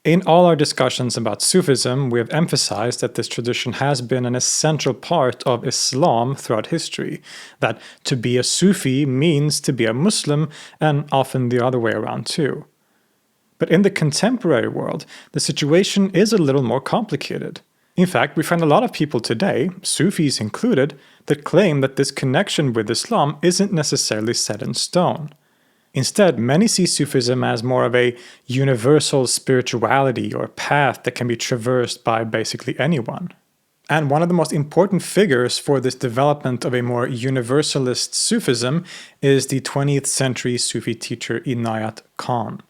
In all our discussions about Sufism, we have emphasized that this tradition has been an essential part of Islam throughout history, that to be a Sufi means to be a Muslim, and often the other way around too. But in the contemporary world, the situation is a little more complicated. In fact, we find a lot of people today, Sufis included, that claim that this connection with Islam isn't necessarily set in stone. Instead, many see Sufism as more of a universal spirituality or path that can be traversed by basically anyone. And one of the most important figures for this development of a more universalist Sufism is the 20th century Sufi teacher Inayat Khan.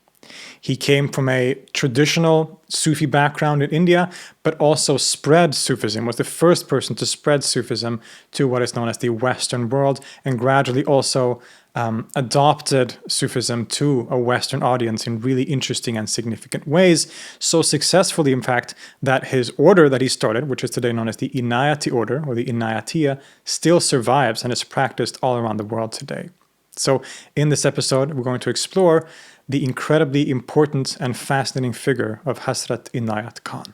He came from a traditional Sufi background in India, but also spread Sufism, was the first person to spread Sufism to what is known as the Western world, and gradually also adopted Sufism to a Western audience in really interesting and significant ways, so successfully, in fact, that his order that he started, which is today known as the Inayti order, or the Inayatiya, still survives and is practiced all around the world today. So in this episode, we're going to explore the incredibly important and fascinating figure of Hazrat Inayat Khan.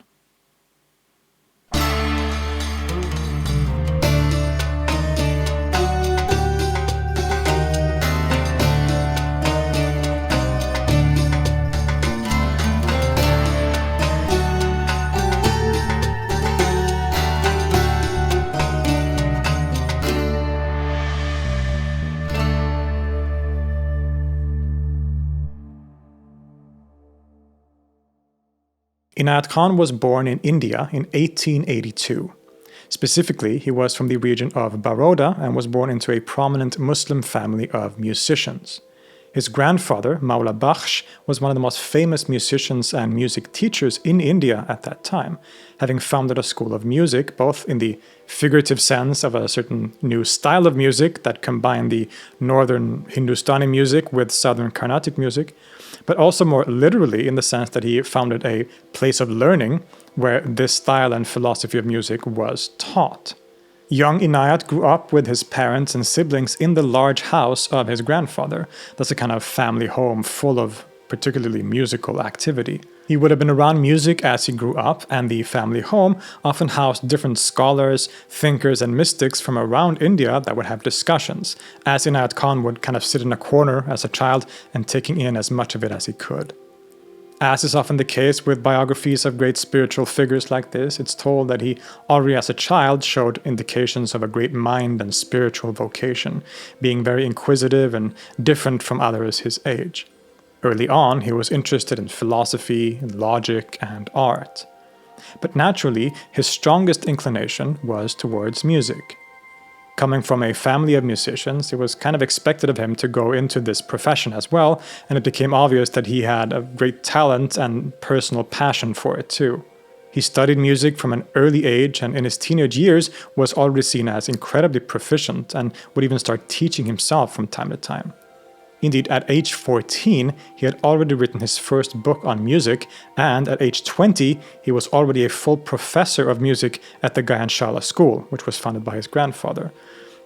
Inayat Khan was born in India in 1882. Specifically, he was from the region of Baroda and was born into a prominent Muslim family of musicians. His grandfather, Maula Bakhsh, was one of the most famous musicians and music teachers in India at that time, having founded a school of music, both in the figurative sense of a certain new style of music that combined the northern Hindustani music with southern Carnatic music, but also more literally in the sense that he founded a place of learning where this style and philosophy of music was taught. Young Inayat grew up with his parents and siblings in the large house of his grandfather. That's a kind of family home full of particularly musical activity. He would have been around music as he grew up, and the family home often housed different scholars, thinkers, and mystics from around India that would have discussions, as Inayat Khan would kind of sit in a corner as a child and taking in as much of it as he could. As is often the case with biographies of great spiritual figures like this, it's told that he already as a child showed indications of a great mind and spiritual vocation, being very inquisitive and different from others his age. Early on, he was interested in philosophy, logic, and art. But naturally, his strongest inclination was towards music. Coming from a family of musicians, it was kind of expected of him to go into this profession as well, and it became obvious that he had a great talent and personal passion for it too. He studied music from an early age, and in his teenage years was already seen as incredibly proficient and would even start teaching himself from time to time. Indeed, at age 14, he had already written his first book on music, and at age 20, he was already a full professor of music at the Gayanshala school, which was founded by his grandfather.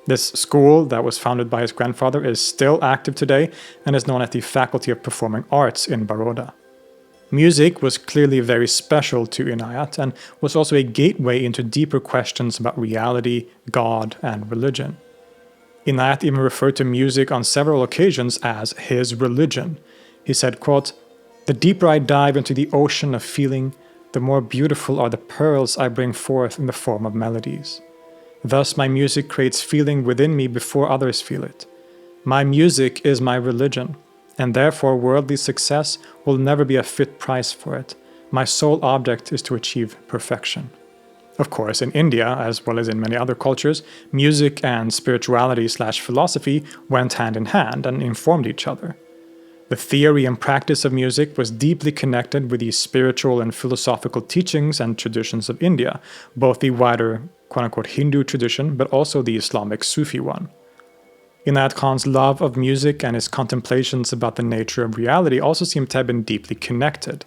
This school that was founded by his grandfather is still active today and is known as the Faculty of Performing Arts in Baroda. Music was clearly very special to Inayat and was also a gateway into deeper questions about reality, God, and religion. Inayat even referred to music on several occasions as his religion. He said, quote, "The deeper I dive into the ocean of feeling, the more beautiful are the pearls I bring forth in the form of melodies. Thus my music creates feeling within me before others feel it. My music is my religion, and therefore worldly success will never be a fit price for it. My sole object is to achieve perfection." Of course, in India, as well as in many other cultures, music and spirituality/philosophy went hand in hand and informed each other. The theory and practice of music was deeply connected with the spiritual and philosophical teachings and traditions of India, both the wider quote-unquote Hindu tradition, but also the Islamic Sufi one. Inayat Khan's love of music and his contemplations about the nature of reality also seem to have been deeply connected.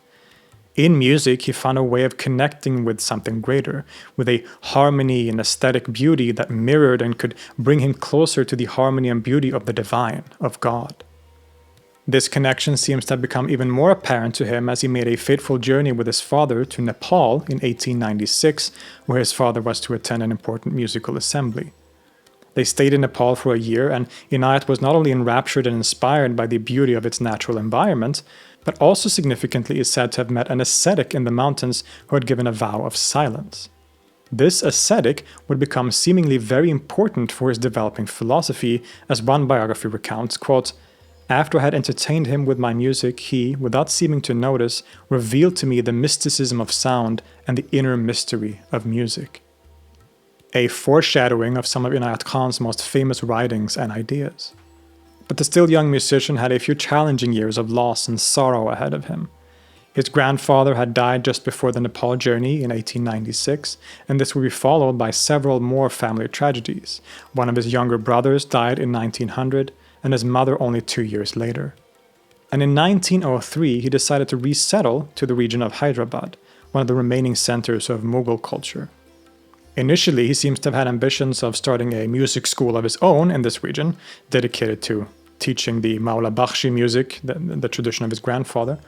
In music, he found a way of connecting with something greater, with a harmony and aesthetic beauty that mirrored and could bring him closer to the harmony and beauty of the divine, of God. This connection seems to have become even more apparent to him as he made a fateful journey with his father to Nepal in 1896, where his father was to attend an important musical assembly. They stayed in Nepal for a year, and Inayat was not only enraptured and inspired by the beauty of its natural environment, but also significantly is said to have met an ascetic in the mountains who had given a vow of silence. This ascetic would become seemingly very important for his developing philosophy, as one biography recounts, quote, "After I had entertained him with my music, he, without seeming to notice, revealed to me the mysticism of sound and the inner mystery of music." A foreshadowing of some of Inayat Khan's most famous writings and ideas. But the still young musician had a few challenging years of loss and sorrow ahead of him. His grandfather had died just before the Nepal journey in 1896, and this would be followed by several more family tragedies. One of his younger brothers died in 1900, and his mother only 2 years later. And in 1903, he decided to resettle to the region of Hyderabad, one of the remaining centers of Mughal culture. Initially, he seems to have had ambitions of starting a music school of his own in this region, dedicated to teaching the Maula Bakhshi music, the tradition of his grandfather.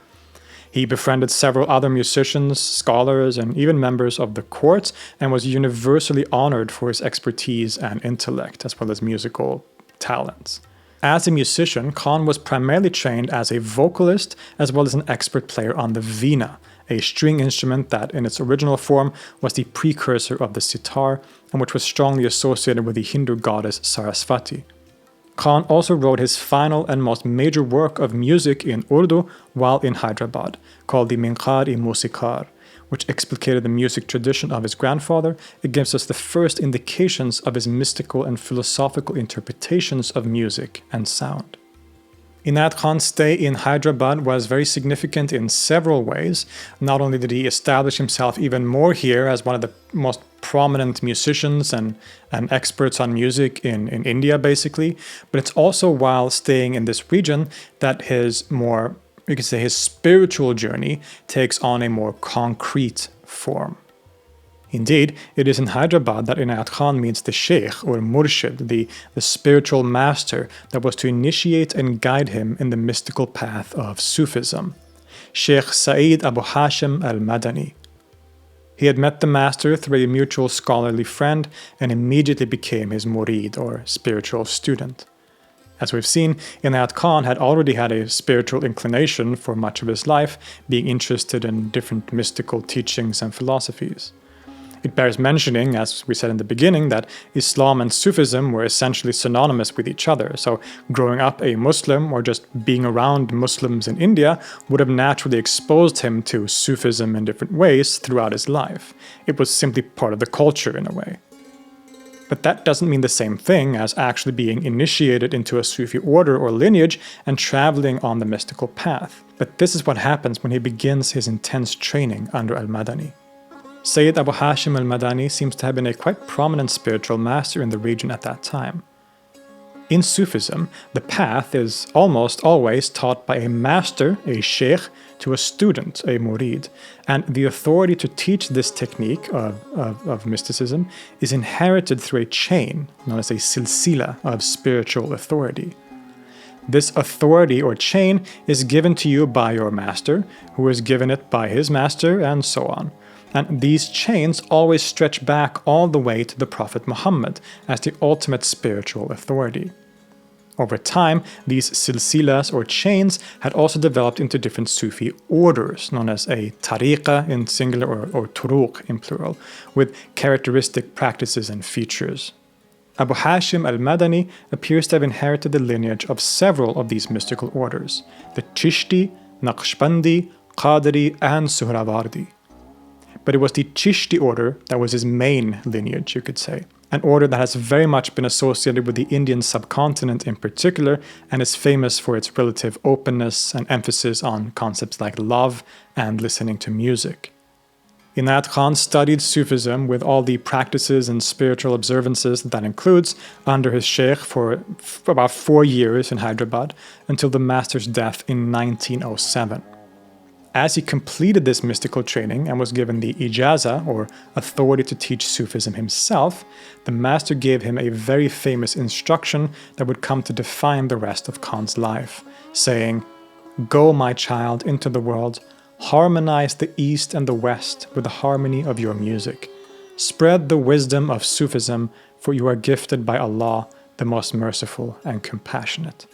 He befriended several other musicians, scholars, and even members of the court, and was universally honored for his expertise and intellect, as well as musical talents. As a musician, Khan was primarily trained as a vocalist, as well as an expert player on the veena, a string instrument that, in its original form, was the precursor of the sitar, and which was strongly associated with the Hindu goddess Saraswati. Khan also wrote his final and most major work of music in Urdu while in Hyderabad, called the Minqar-i-Musikar, which explicated the music tradition of his grandfather. It gives us the first indications of his mystical and philosophical interpretations of music and sound. Inayat Khan's stay in Hyderabad was very significant in several ways. Not only did he establish himself even more here as one of the most prominent musicians and experts on music in India, basically, but it's also while staying in this region that his more, you could say, his spiritual journey takes on a more concrete form. Indeed, it is in Hyderabad that Inayat Khan meets the Sheikh or Murshid, the spiritual master that was to initiate and guide him in the mystical path of Sufism, Sheikh Saeed Abu Hashim al-Madani. He had met the master through a mutual scholarly friend and immediately became his murid or spiritual student. As we've seen, Inayat Khan had already had a spiritual inclination for much of his life, being interested in different mystical teachings and philosophies. It bears mentioning, as we said in the beginning, that Islam and Sufism were essentially synonymous with each other, so growing up a Muslim or just being around Muslims in India would have naturally exposed him to Sufism in different ways throughout his life. It was simply part of the culture in a way. But that doesn't mean the same thing as actually being initiated into a Sufi order or lineage and traveling on the mystical path. But this is what happens when he begins his intense training under al-Madani. Sayyid Abu Hashim al-Madani seems to have been a quite prominent spiritual master in the region at that time. In Sufism, the path is almost always taught by a master, a sheikh, to a student, a murid, and the authority to teach this technique of mysticism is inherited through a chain known as a silsila of spiritual authority. This authority or chain is given to you by your master, who is given it by his master, and so on. And these chains always stretch back all the way to the Prophet Muhammad as the ultimate spiritual authority. Over time, these silsilas or chains had also developed into different Sufi orders, known as a tariqa in singular or turuq in plural, with characteristic practices and features. Abu Hashim al-Madani appears to have inherited the lineage of several of these mystical orders, the Chishti, Naqshbandi, Qadri, and Suhrawardi. But it was the Chishti order that was his main lineage, you could say. An order that has very much been associated with the Indian subcontinent in particular, and is famous for its relative openness and emphasis on concepts like love and listening to music. Inayat Khan studied Sufism with all the practices and spiritual observances that includes under his sheikh for about 4 years in Hyderabad, until the master's death in 1907. As he completed this mystical training and was given the ijaza, or authority to teach Sufism himself, the master gave him a very famous instruction that would come to define the rest of Khan's life, saying, "Go, my child, into the world, harmonize the East and the West with the harmony of your music. Spread the wisdom of Sufism, for you are gifted by Allah, the most merciful and compassionate."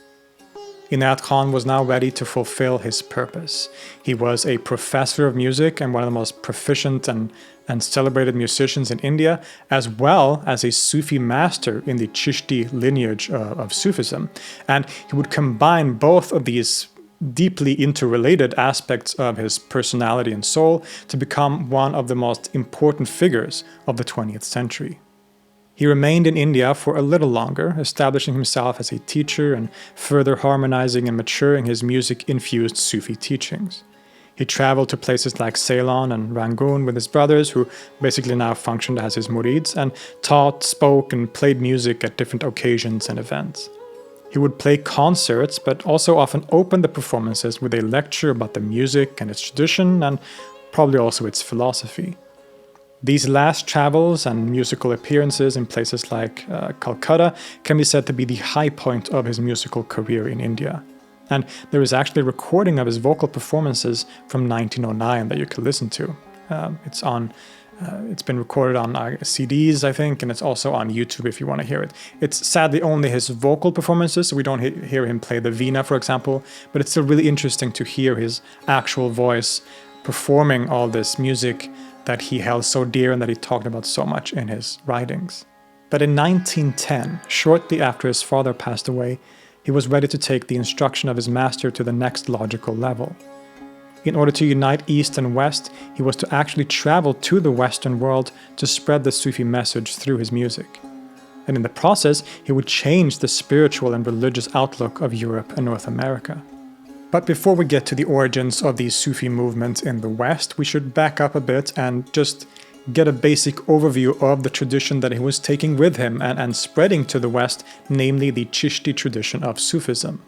Inayat Khan was now ready to fulfill his purpose. He was a professor of music and one of the most proficient and celebrated musicians in India, as well as a Sufi master in the Chishti lineage of Sufism. And he would combine both of these deeply interrelated aspects of his personality and soul to become one of the most important figures of the 20th century. He remained in India for a little longer, establishing himself as a teacher and further harmonizing and maturing his music-infused Sufi teachings. He traveled to places like Ceylon and Rangoon with his brothers, who basically now functioned as his Murids, and taught, spoke, and played music at different occasions and events. He would play concerts, but also often open the performances with a lecture about the music and its tradition, and probably also its philosophy. These last travels and musical appearances in places like Calcutta can be said to be the high point of his musical career in India. And there is actually a recording of his vocal performances from 1909 that you can listen to. It's been recorded on CDs, I think, and it's also on YouTube if you want to hear it. It's sadly only his vocal performances, so we don't hear him play the veena, for example, but it's still really interesting to hear his actual voice performing all this music that he held so dear and that he talked about so much in his writings. But in 1910, shortly after his father passed away, he was ready to take the instruction of his master to the next logical level. In order to unite East and West, he was to actually travel to the Western world to spread the Sufi message through his music. And in the process, he would change the spiritual and religious outlook of Europe and North America. But before we get to the origins of the Sufi movement in the West, we should back up a bit and just get a basic overview of the tradition that he was taking with him and spreading to the West, namely the Chishti tradition of Sufism.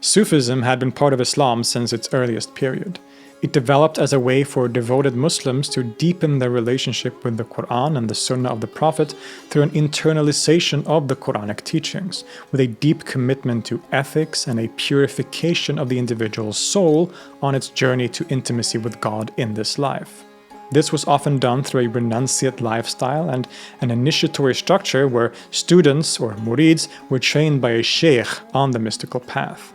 Sufism had been part of Islam since its earliest period. It developed as a way for devoted Muslims to deepen their relationship with the Quran and the Sunnah of the Prophet through an internalization of the Quranic teachings, with a deep commitment to ethics and a purification of the individual's soul on its journey to intimacy with God in this life. This was often done through a renunciate lifestyle and an initiatory structure where students, or murids, were trained by a sheikh on the mystical path.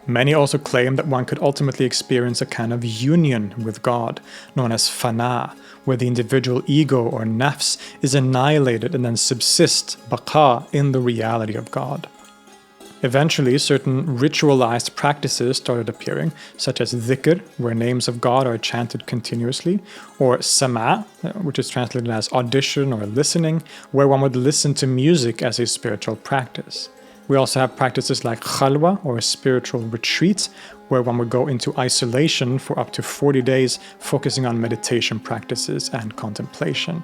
Many also claim that one could ultimately experience a kind of union with God, known as fana, where the individual ego or nafs is annihilated and then subsists, baqa, in the reality of God. Eventually, certain ritualized practices started appearing, such as dhikr, where names of God are chanted continuously, or sama', which is translated as audition or listening, where one would listen to music as a spiritual practice. We also have practices like khalwa, or spiritual retreats, where one would go into isolation for up to 40 days, focusing on meditation practices and contemplation.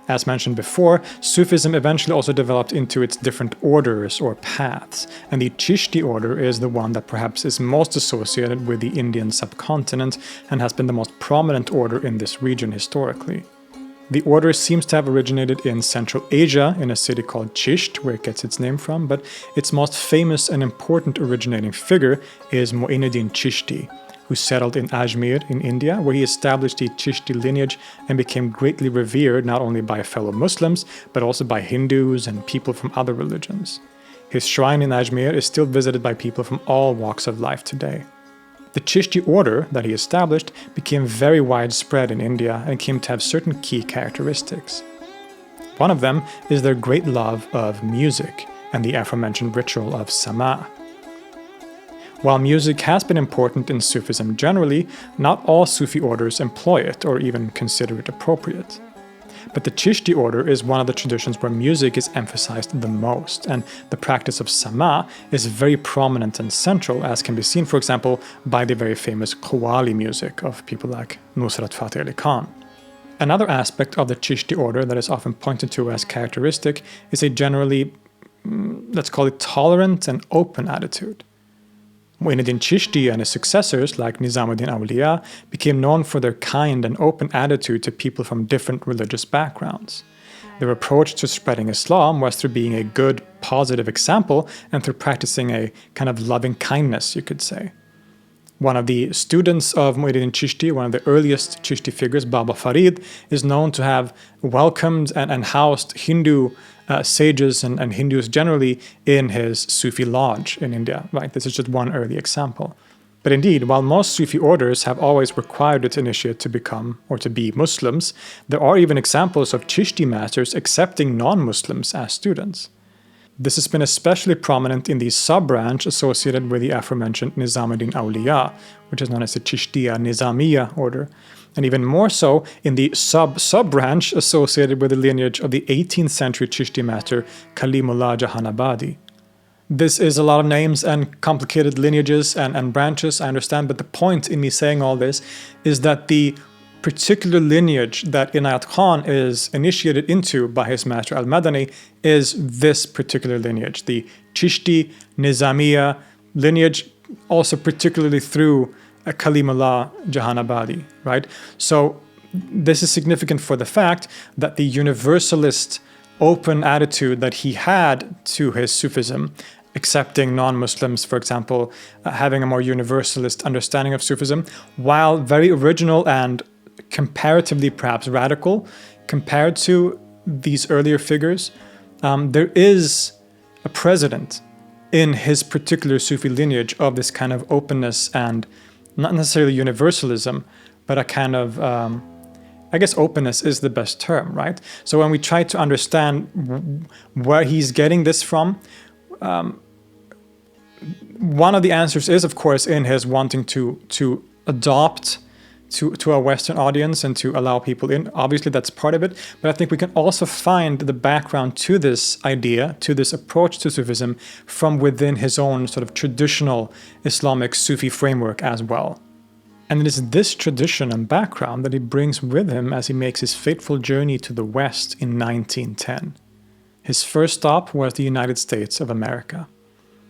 As mentioned before, Sufism eventually also developed into its different orders or paths, and the Chishti order is the one that perhaps is most associated with the Indian subcontinent and has been the most prominent order in this region historically. The order seems to have originated in Central Asia in a city called Chisht, where it gets its name from, but its most famous and important originating figure is Mu'inuddin Chishti, who settled in Ajmer in India, where he established the Chishti lineage and became greatly revered not only by fellow Muslims, but also by Hindus and people from other religions. His shrine in Ajmer is still visited by people from all walks of life today. The Chishti order that he established became very widespread in India and came to have certain key characteristics. One of them is their great love of music and the aforementioned ritual of sama'. While music has been important in Sufism generally, not all Sufi orders employ it or even consider it appropriate. But the Chishti order is one of the traditions where music is emphasized the most, and the practice of sama' is very prominent and central, as can be seen, for example, by the very famous Qawwali music of people like Nusrat Fateh Ali Khan. Another aspect of the Chishti order that is often pointed to as characteristic is a generally, let's call it, tolerant and open attitude. Mu'inuddin Chishti and his successors, like Nizamuddin Awliya, became known for their kind and open attitude to people from different religious backgrounds. Their approach to spreading Islam was through being a good, positive example and through practicing a kind of loving kindness, you could say. One of the students of Muhyiddin Chishti, one of the earliest Chishti figures, Baba Farid, is known to have welcomed and housed Hindu sages and Hindus generally in his Sufi lodge in India. Right? This is just one early example. But indeed, while most Sufi orders have always required its initiate to become or to be Muslims, there are even examples of Chishti masters accepting non-Muslims as students. This has been especially prominent in the sub-branch associated with the aforementioned Nizamuddin Awliya, which is known as the Chishtiya Nizamiya order, and even more so in the sub-branch associated with the lineage of the 18th century Chishti master Kalimullah Jahanabadi. This is a lot of names and complicated lineages and branches, I understand, but the point in me saying all this is that the particular lineage that Inayat Khan is initiated into by his master al-Madani is this particular lineage, the Chishti Nizamiya lineage, also particularly through Kalimullah Jahanabadi, right? So this is significant for the fact that the universalist open attitude that he had to his Sufism, accepting non-Muslims, for example, having a more universalist understanding of Sufism, while very original and comparatively perhaps radical compared to these earlier figures, there is a precedent in his particular Sufi lineage of this kind of openness and not necessarily universalism, but a kind of, I guess openness is the best term, right? So when we try to understand where he's getting this from, one of the answers is, of course, in his wanting to adopt to a Western audience and to allow people in. Obviously, that's part of it. But I think we can also find the background to this idea, to this approach to Sufism from within his own sort of traditional Islamic Sufi framework as well. And it is this tradition and background that he brings with him as he makes his fateful journey to the West in 1910. His first stop was the United States of America.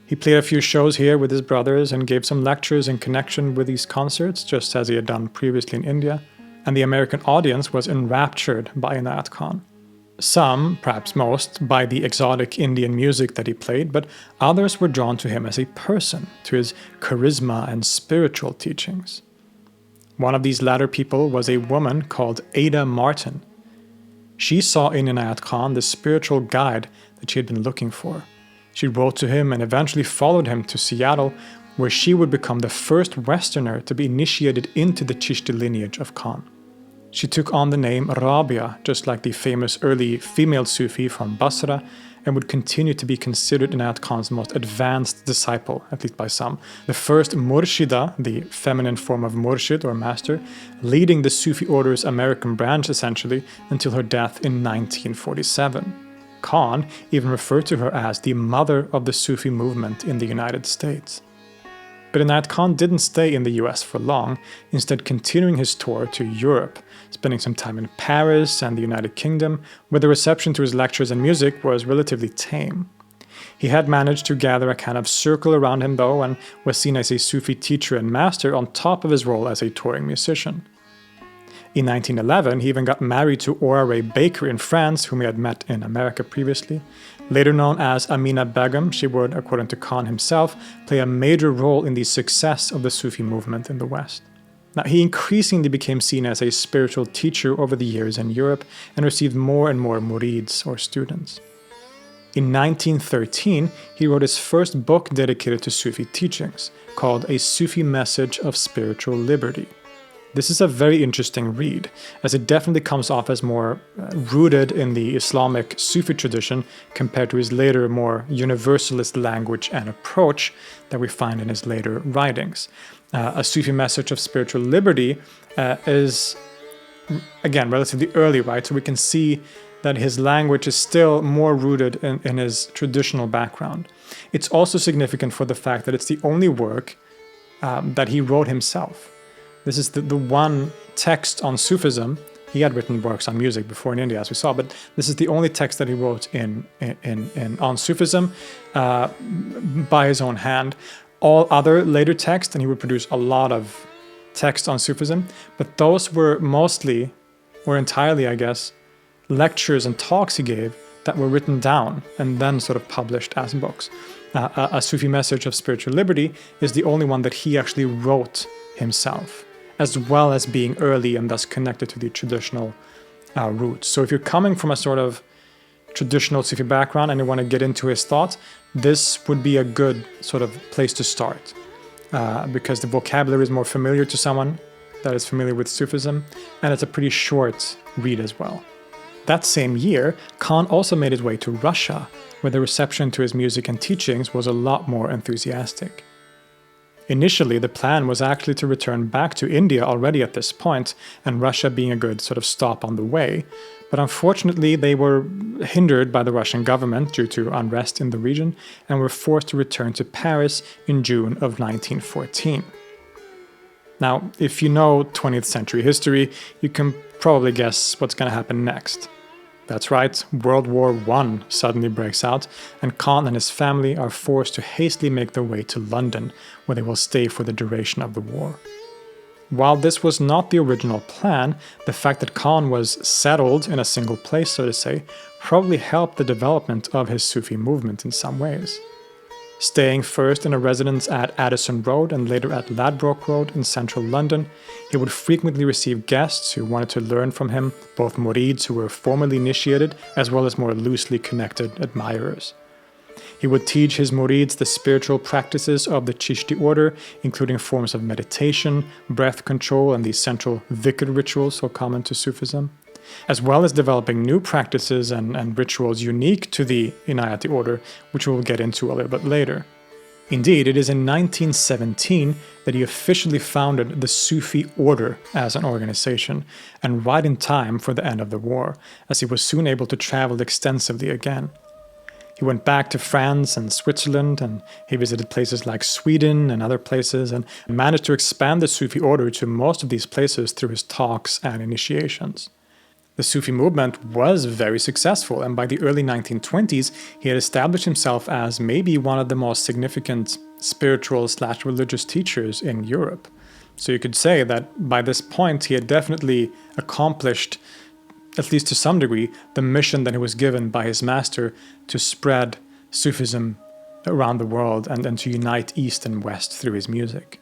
He played a few shows here with his brothers and gave some lectures in connection with these concerts, just as he had done previously in India, and the American audience was enraptured by Inayat Khan. Some, perhaps most, by the exotic Indian music that he played, but others were drawn to him as a person, to his charisma and spiritual teachings. One of these latter people was a woman called Ada Martin. She saw in Inayat Khan the spiritual guide that she had been looking for. She wrote to him and eventually followed him to Seattle, where she would become the first Westerner to be initiated into the Chishti lineage of Khan. She took on the name Rabia, just like the famous early female Sufi from Basra, and would continue to be considered Inayat Khan's most advanced disciple, at least by some. The first Murshida, the feminine form of Murshid or master, leading the Sufi order's American branch essentially until her death in 1947. Khan even referred to her as the mother of the Sufi movement in the United States. But Inayat Khan didn't stay in the US for long, instead continuing his tour to Europe, spending some time in Paris and the United Kingdom, where the reception to his lectures and music was relatively tame. He had managed to gather a kind of circle around him though, and was seen as a Sufi teacher and master on top of his role as a touring musician. In 1911, he even got married to Aura Baker in France, whom he had met in America previously. Later known as Amina Begum, she would, according to Khan himself, play a major role in the success of the Sufi movement in the West. Now, he increasingly became seen as a spiritual teacher over the years in Europe and received more and more Murids, or students. In 1913, he wrote his first book dedicated to Sufi teachings, called A Sufi Message of Spiritual Liberty. This is a very interesting read, as it definitely comes off as more rooted in the Islamic Sufi tradition compared to his later more universalist language and approach that we find in his later writings. A Sufi Message of Spiritual Liberty is, again, relatively early, right? So we can see that his language is still more rooted in his traditional background. It's also significant for the fact that it's the only work that he wrote himself. This is the one text on Sufism. He had written works on music before in India, as we saw, but this is the only text that he wrote on Sufism by his own hand. All other later texts, and he would produce a lot of text on Sufism, but those were mostly, or entirely, I guess, lectures and talks he gave that were written down and then sort of published as books. A Sufi message of spiritual liberty is the only one that he actually wrote himself, as well as being early and thus connected to the traditional roots. So if you're coming from a sort of traditional Sufi background and you want to get into his thoughts, this would be a good sort of place to start, because the vocabulary is more familiar to someone that is familiar with Sufism, and it's a pretty short read as well. That same year, Khan also made his way to Russia, where the reception to his music and teachings was a lot more enthusiastic. Initially, the plan was actually to return back to India already at this point, and Russia being a good sort of stop on the way. But unfortunately, they were hindered by the Russian government due to unrest in the region and were forced to return to Paris in June of 1914. Now, if you know 20th century history, you can probably guess what's going to happen next. That's right, World War I suddenly breaks out, and Khan and his family are forced to hastily make their way to London, where they will stay for the duration of the war. While this was not the original plan, the fact that Khan was settled in a single place, so to say, probably helped the development of his Sufi movement in some ways. Staying first in a residence at Addison Road and later at Ladbroke Road in central London, he would frequently receive guests who wanted to learn from him, both Murids who were formally initiated as well as more loosely connected admirers. He would teach his Murids the spiritual practices of the Chishti order, including forms of meditation, breath control, and the central dhikr rituals so common to Sufism, as well as developing new practices and rituals unique to the Inayti order, which we'll get into a little bit later. Indeed, it is in 1917 that he officially founded the Sufi order as an organization, and right in time for the end of the war, as he was soon able to travel extensively again. He went back to France and Switzerland, and he visited places like Sweden and other places, and managed to expand the Sufi order to most of these places through his talks and initiations. The Sufi movement was very successful, and by the early 1920s, he had established himself as maybe one of the most significant spiritual/religious teachers in Europe. So you could say that by this point, he had definitely accomplished, at least to some degree, the mission that he was given by his master to spread Sufism around the world and to unite East and West through his music.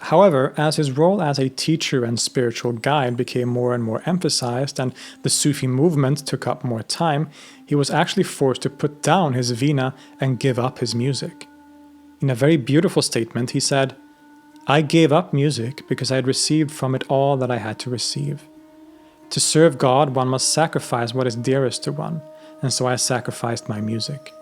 However, as his role as a teacher and spiritual guide became more and more emphasized and the Sufi movement took up more time, he was actually forced to put down his veena and give up his music. In a very beautiful statement, he said, "I gave up music because I had received from it all that I had to receive. To serve God, one must sacrifice what is dearest to one, and so I sacrificed my music.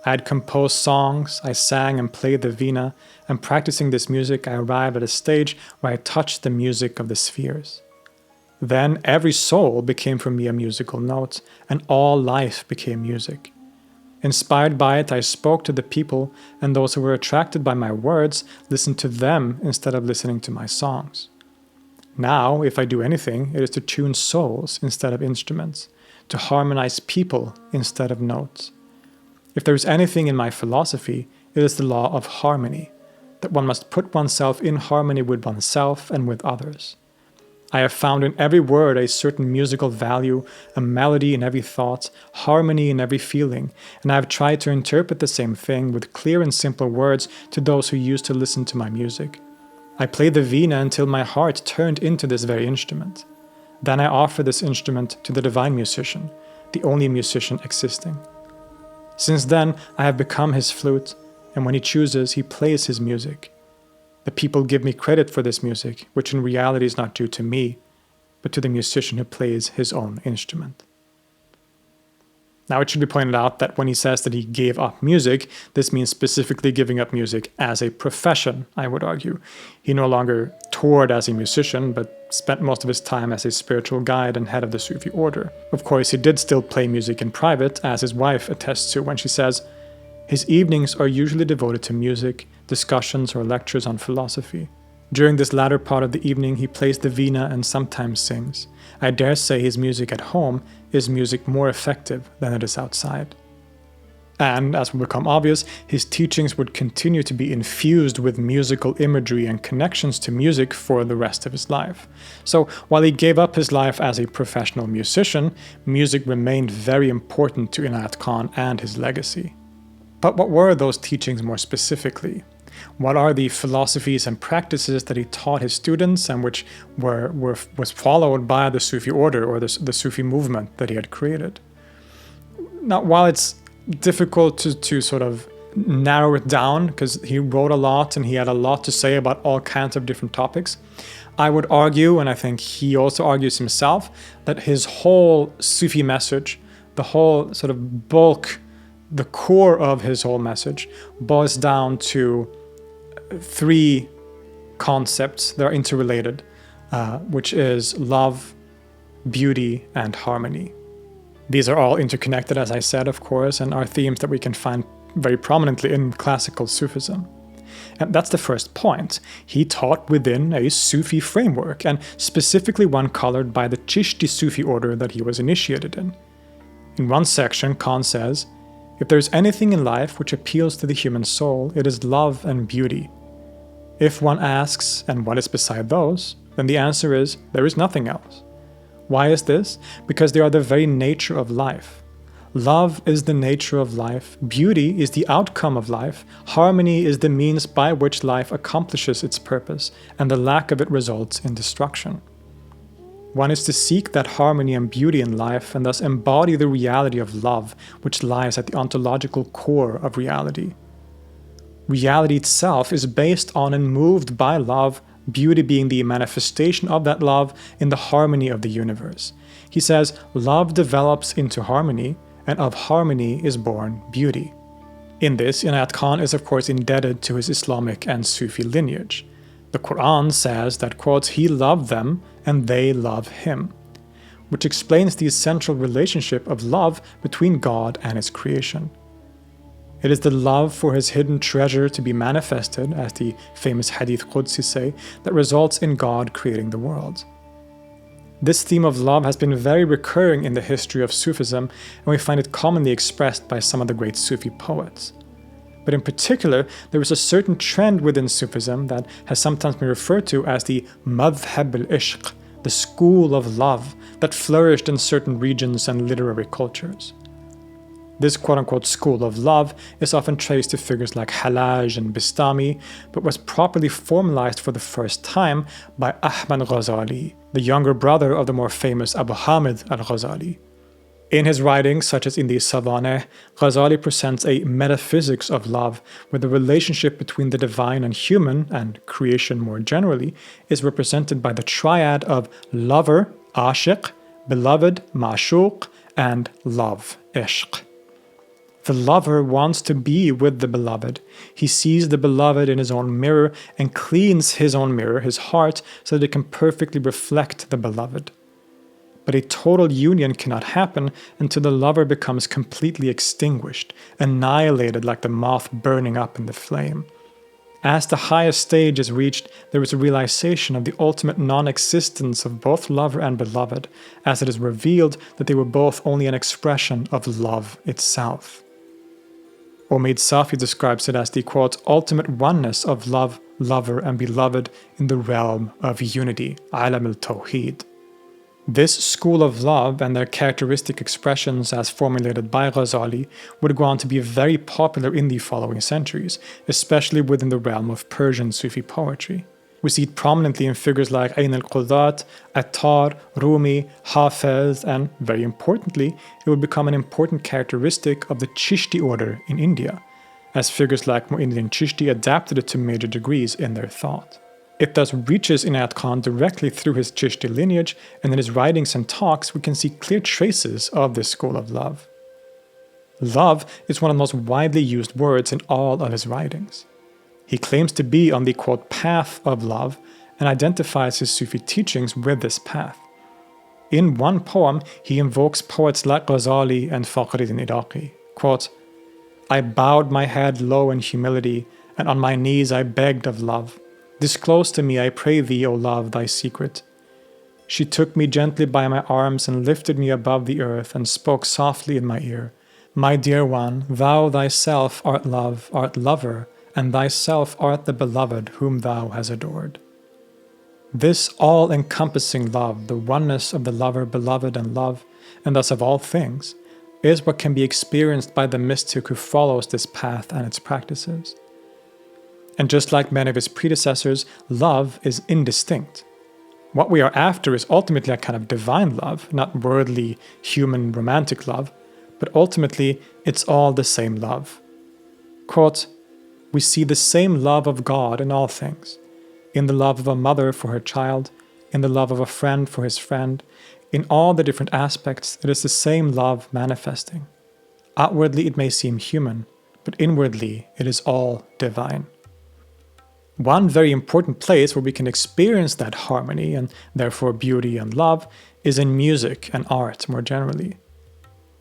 I had composed songs, I sang and played the veena, and practicing this music I arrived at a stage where I touched the music of the spheres. Then every soul became for me a musical note, and all life became music. Inspired by it, I spoke to the people, and those who were attracted by my words listened to them instead of listening to my songs. Now, if I do anything, it is to tune souls instead of instruments, to harmonize people instead of notes. If there is anything in my philosophy, it is the law of harmony, that one must put oneself in harmony with oneself and with others. I have found in every word a certain musical value, a melody in every thought, harmony in every feeling, and I have tried to interpret the same thing with clear and simple words to those who used to listen to my music. I played the veena until my heart turned into this very instrument. Then I offer this instrument to the divine musician, the only musician existing. Since then, I have become his flute, and when he chooses, he plays his music. The people give me credit for this music, which in reality is not due to me, but to the musician who plays his own instrument." Now, it should be pointed out that when he says that he gave up music, this means specifically giving up music as a profession, I would argue. He no longer toured as a musician, but spent most of his time as a spiritual guide and head of the Sufi order. Of course, he did still play music in private, as his wife attests to when she says, "His evenings are usually devoted to music, discussions, or lectures on philosophy. During this latter part of the evening, he plays the veena and sometimes sings. I dare say his music at home is music more effective than it is outside." And, as will become obvious, his teachings would continue to be infused with musical imagery and connections to music for the rest of his life. So, while he gave up his life as a professional musician, music remained very important to Inayat Khan and his legacy. But what were those teachings more specifically? What are the philosophies and practices that he taught his students and which was followed by the Sufi order or the Sufi movement that he had created? Now, while it's difficult to sort of narrow it down because he wrote a lot and he had a lot to say about all kinds of different topics, I would argue, and I think he also argues himself, that his whole Sufi message, the whole sort of bulk, the core of his whole message, boils down to three concepts that are interrelated, which is love, beauty, and harmony. These are all interconnected, as I said, of course, and are themes that we can find very prominently in classical Sufism. And that's the first point. He taught within a Sufi framework, and specifically one colored by the Chishti Sufi order that he was initiated in. In one section, Khan says, "If there is anything in life which appeals to the human soul, it is love and beauty. If one asks, and what is beside those, then the answer is, there is nothing else. Why is this? Because they are the very nature of life. Love is the nature of life, beauty is the outcome of life, harmony is the means by which life accomplishes its purpose, and the lack of it results in destruction. One is to seek that harmony and beauty in life and thus embody the reality of love, which lies at the ontological core of reality. Reality itself is based on and moved by love, beauty being the manifestation of that love in the harmony of the universe. He says, love develops into harmony, and of harmony is born beauty." In this, Inayat Khan is of course indebted to his Islamic and Sufi lineage. The Quran says that, quote, "He loved them and they love him," which explains the essential relationship of love between God and his creation. It is the love for his hidden treasure to be manifested, as the famous Hadith Qudsi say, that results in God creating the world. This theme of love has been very recurring in the history of Sufism, and we find it commonly expressed by some of the great Sufi poets. But in particular, there is a certain trend within Sufism that has sometimes been referred to as the madhhab al-ishq, the school of love, that flourished in certain regions and literary cultures. This quote-unquote school of love is often traced to figures like Hallaj and Bistami, but was properly formalized for the first time by Ahmad Ghazali, the younger brother of the more famous Abu Hamid al-Ghazali. In his writings, such as in the Savaneh, Ghazali presents a metaphysics of love, where the relationship between the divine and human, and creation more generally, is represented by the triad of lover, ashiq, beloved, ma'shuq, and love, ishq. The lover wants to be with the beloved. He sees the beloved in his own mirror and cleans his own mirror, his heart, so that it can perfectly reflect the beloved. But a total union cannot happen until the lover becomes completely extinguished, annihilated like the moth burning up in the flame. As the highest stage is reached, there is a realization of the ultimate non-existence of both lover and beloved, as it is revealed that they were both only an expression of love itself. Omid Safi describes it as the, quote, ultimate oneness of love, lover, and beloved in the realm of unity, alam al-tawheed. This school of love and their characteristic expressions as formulated by Ghazali would go on to be very popular in the following centuries, especially within the realm of Persian Sufi poetry. We see it prominently in figures like Ayn al-Qudat, Attar, Rumi, Hafiz, and, very importantly, it would become an important characteristic of the Chishti order in India, as figures like Mu'in Chishti adapted it to major degrees in their thought. It thus reaches Inayat Khan directly through his Chishti lineage, and in his writings and talks we can see clear traces of this school of love. Love is one of the most widely used words in all of his writings. He claims to be on the, quote, path of love, and identifies his Sufi teachings with this path. In one poem, he invokes poets like Ghazali and Fakhruddin Iraqi, quote, "I bowed my head low in humility, and on my knees I begged of love. Disclose to me, I pray thee, O love, thy secret. She took me gently by my arms and lifted me above the earth and spoke softly in my ear. My dear one, thou thyself art love, art lover, and thyself art the beloved whom thou hast adored." This all-encompassing love, the oneness of the lover, beloved, and love, and thus of all things, is what can be experienced by the mystic who follows this path and its practices. And just like many of his predecessors, love is indistinct. What we are after is ultimately a kind of divine love, not worldly, human, romantic love, but ultimately it's all the same love. Quote, "We see the same love of God in all things, in the love of a mother for her child, in the love of a friend for his friend. In all the different aspects, it is the same love manifesting. Outwardly it may seem human, but inwardly it is all divine." One very important place where we can experience that harmony and therefore beauty and love is in music and art more generally.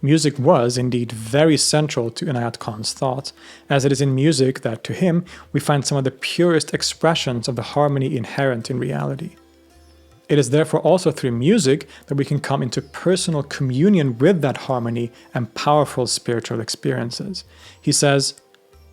Music was indeed very central to Inayat Khan's thought, as it is in music that, to him, we find some of the purest expressions of the harmony inherent in reality. It is therefore also through music that we can come into personal communion with that harmony and powerful spiritual experiences. He says,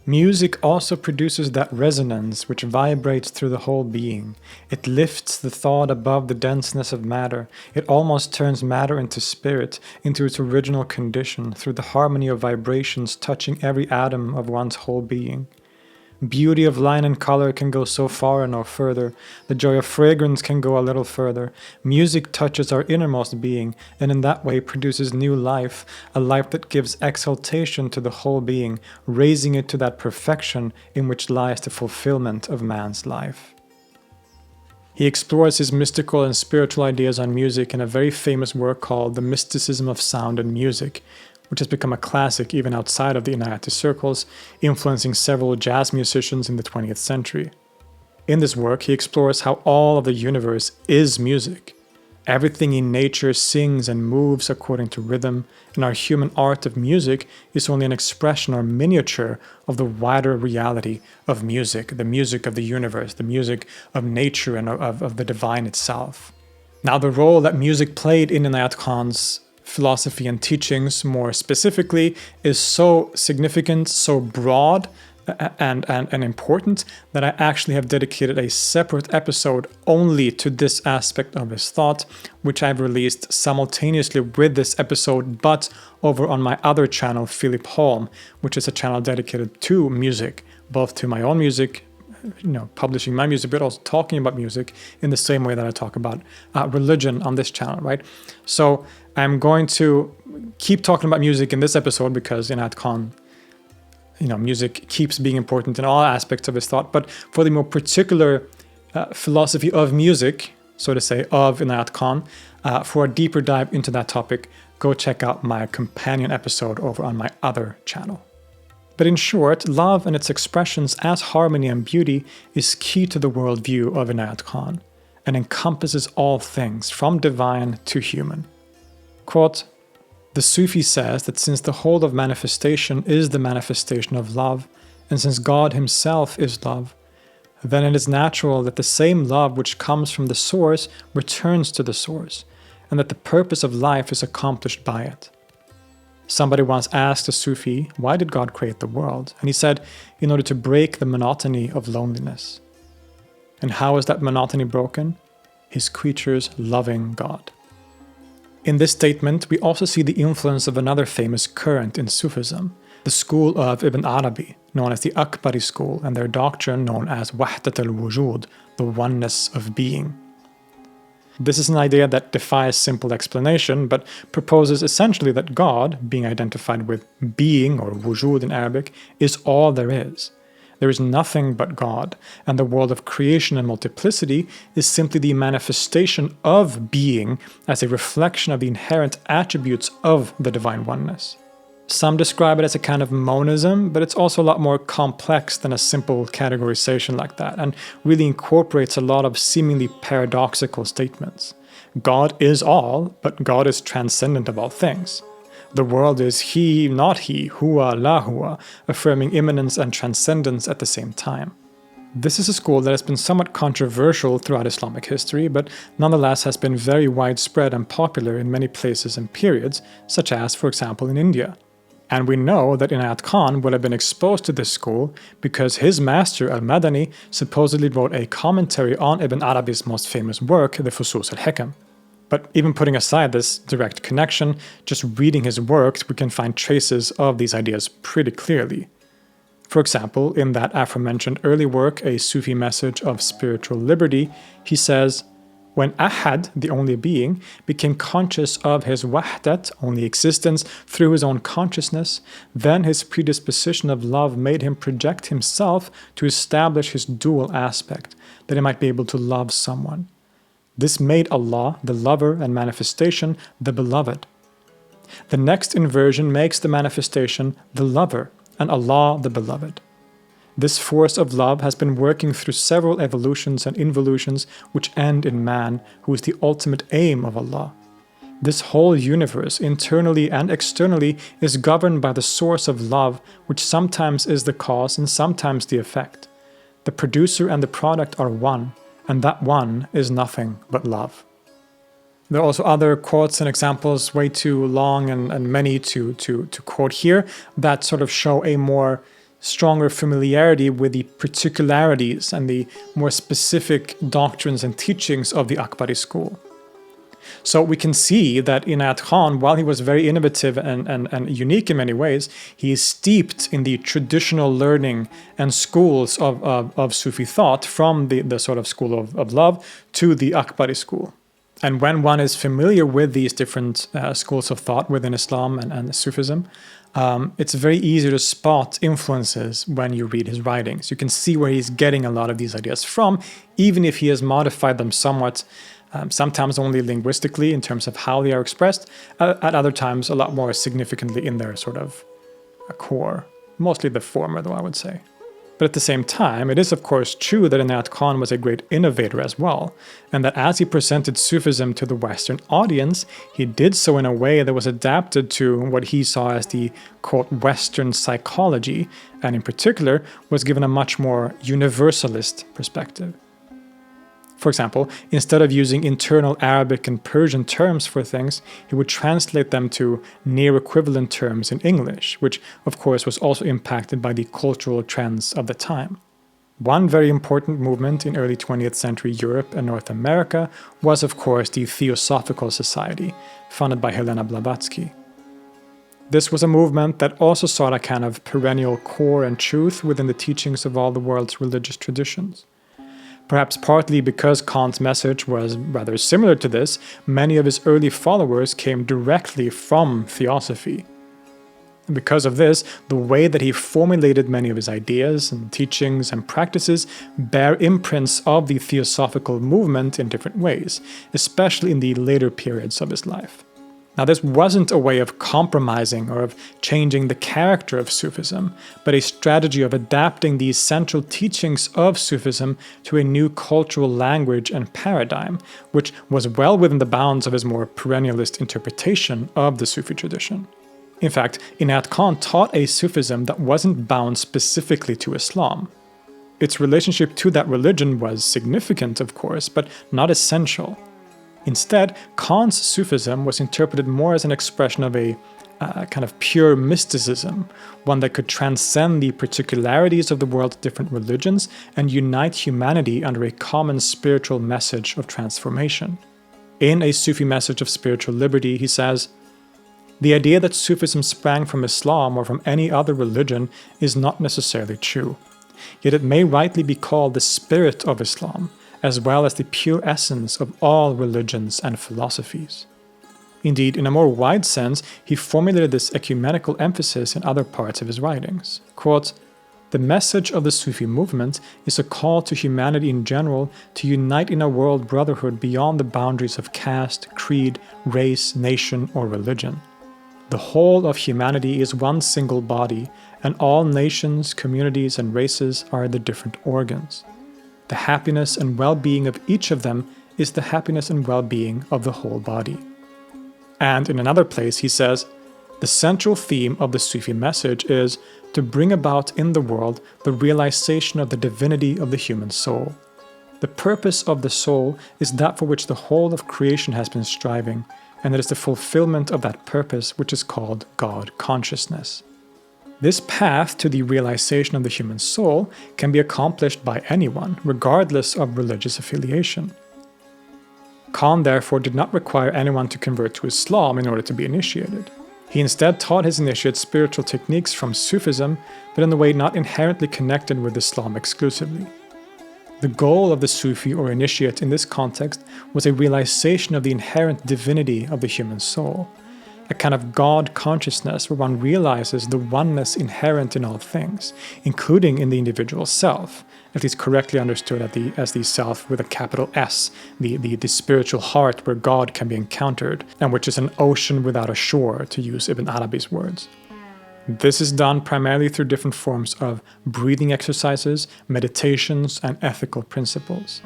"Music also produces that resonance which vibrates through the whole being. It lifts the thought above the denseness of matter. It almost turns matter into spirit, into its original condition, through the harmony of vibrations touching every atom of one's whole being. Beauty of line and color can go so far and no further. The joy of fragrance can go a little further. Music touches our innermost being, and in that way produces new life, a life that gives exaltation to the whole being, raising it to that perfection in which lies the fulfillment of man's life." He explores his mystical and spiritual ideas on music in a very famous work called The Mysticism of Sound and Music, which has become a classic even outside of the Inayati circles, influencing several jazz musicians in the 20th century. In this work, he explores how all of the universe is music. Everything in nature sings and moves according to rhythm, and our human art of music is only an expression or miniature of the wider reality of music, the music of the universe, the music of nature and of the divine itself. Now, the role that music played in Inayat Khan's philosophy and teachings more specifically is so significant, so broad and important that I actually have dedicated a separate episode only to this aspect of his thought, which I've released simultaneously with this episode, but over on my other channel, Filip Holm, which is a channel dedicated to music, both to my own music, publishing my music, but also talking about music in the same way that I talk about religion on this channel, right? So I'm going to keep talking about music in this episode because Inayat Khan, music keeps being important in all aspects of his thought. But for the more particular philosophy of music, so to say, of Inayat Khan, for a deeper dive into that topic, go check out my companion episode over on my other channel. But in short, love and its expressions as harmony and beauty is key to the worldview of Inayat Khan and encompasses all things from divine to human. Quote, "The Sufi says that since the whole of manifestation is the manifestation of love, and since God himself is love, then it is natural that the same love which comes from the source returns to the source, and that the purpose of life is accomplished by it. Somebody once asked a Sufi, why did God create the world? And he said, in order to break the monotony of loneliness. And how is that monotony broken? His creatures loving God." In this statement, we also see the influence of another famous current in Sufism, the school of Ibn Arabi, known as the Akbari school, and their doctrine known as Wahdat al-Wujud, the oneness of being. This is an idea that defies simple explanation, but proposes essentially that God, being identified with being, or wujud in Arabic, is all there is. There is nothing but God, and the world of creation and multiplicity is simply the manifestation of being as a reflection of the inherent attributes of the divine oneness. Some describe it as a kind of monism, but it's also a lot more complex than a simple categorization like that, and really incorporates a lot of seemingly paradoxical statements. God is all, but God is transcendent of all things. The world is he, not he, huwa, la huwa, affirming immanence and transcendence at the same time. This is a school that has been somewhat controversial throughout Islamic history, but nonetheless has been very widespread and popular in many places and periods, such as, for example, in India. And we know that Inayat Khan would have been exposed to this school because his master al-Madani supposedly wrote a commentary on Ibn Arabi's most famous work, the Fusus al-Hikam. But even putting aside this direct connection, just reading his works, we can find traces of these ideas pretty clearly. For example, in that aforementioned early work, A Sufi Message of Spiritual Liberty, he says, "When Ahad, the only being, became conscious of his wahdat, only existence, through his own consciousness, then his predisposition of love made him project himself to establish his dual aspect, that he might be able to love someone. This made Allah, the lover and manifestation, the beloved. The next inversion makes the manifestation the lover, and Allah the beloved. This force of love has been working through several evolutions and involutions which end in man, who is the ultimate aim of Allah. This whole universe, internally and externally, is governed by the source of love, which sometimes is the cause and sometimes the effect. The producer and the product are one, and that one is nothing but love." There are also other quotes and examples, way too long and many to quote here, that sort of show a more stronger familiarity with the particularities and the more specific doctrines and teachings of the Akbari school. So we can see that Inayat Khan, while he was very innovative and unique in many ways, he is steeped in the traditional learning and schools of Sufi thought, from the sort of school of love to the Akbari school. And when one is familiar with these different schools of thought within Islam and Sufism, it's very easy to spot influences when you read his writings. You can see where he's getting a lot of these ideas from, even if he has modified them somewhat, sometimes only linguistically in terms of how they are expressed, at other times a lot more significantly in their sort of core. Mostly the former, though, I would say. But at the same time, it is of course true that Inayat Khan was a great innovator as well, and that as he presented Sufism to the Western audience, he did so in a way that was adapted to what he saw as the, quote, Western psychology, and in particular was given a much more universalist perspective. For example, instead of using internal Arabic and Persian terms for things, he would translate them to near equivalent terms in English, which of course was also impacted by the cultural trends of the time. One very important movement in early 20th century Europe and North America was of course the Theosophical Society, founded by Helena Blavatsky. This was a movement that also sought a kind of perennial core and truth within the teachings of all the world's religious traditions. Perhaps partly because Khan's message was rather similar to this, many of his early followers came directly from Theosophy. And because of this, the way that he formulated many of his ideas and teachings and practices bear imprints of the Theosophical movement in different ways, especially in the later periods of his life. Now, this wasn't a way of compromising or of changing the character of Sufism, but a strategy of adapting the essential teachings of Sufism to a new cultural language and paradigm, which was well within the bounds of his more perennialist interpretation of the Sufi tradition. In fact, Inayat Khan taught a Sufism that wasn't bound specifically to Islam. Its relationship to that religion was significant, of course, but not essential. Instead, Khan's Sufism was interpreted more as an expression of a kind of pure mysticism, one that could transcend the particularities of the world's different religions and unite humanity under a common spiritual message of transformation. In A Sufi Message of Spiritual Liberty, he says, "The idea that Sufism sprang from Islam or from any other religion is not necessarily true. Yet it may rightly be called the spirit of Islam, as well as the pure essence of all religions and philosophies." Indeed, in a more wide sense, he formulated this ecumenical emphasis in other parts of his writings. Quote, "The message of the Sufi movement is a call to humanity in general to unite in a world brotherhood beyond the boundaries of caste, creed, race, nation, or religion. The whole of humanity is one single body, and all nations, communities, and races are the different organs. The happiness and well-being of each of them is the happiness and well-being of the whole body." And in another place he says, "The central theme of the Sufi message is to bring about in the world the realization of the divinity of the human soul. The purpose of the soul is that for which the whole of creation has been striving, and it is the fulfillment of that purpose which is called God consciousness. This path to the realization of the human soul can be accomplished by anyone, regardless of religious affiliation." Khan therefore did not require anyone to convert to Islam in order to be initiated. He instead taught his initiates spiritual techniques from Sufism, but in a way not inherently connected with Islam exclusively. The goal of the Sufi or initiate in this context was a realization of the inherent divinity of the human soul, a kind of God consciousness where one realizes the oneness inherent in all things, including in the individual self, at least correctly understood as the self with a capital S, the spiritual heart where God can be encountered, and which is an ocean without a shore, to use Ibn Arabi's words. This is done primarily through different forms of breathing exercises, meditations, and ethical principles.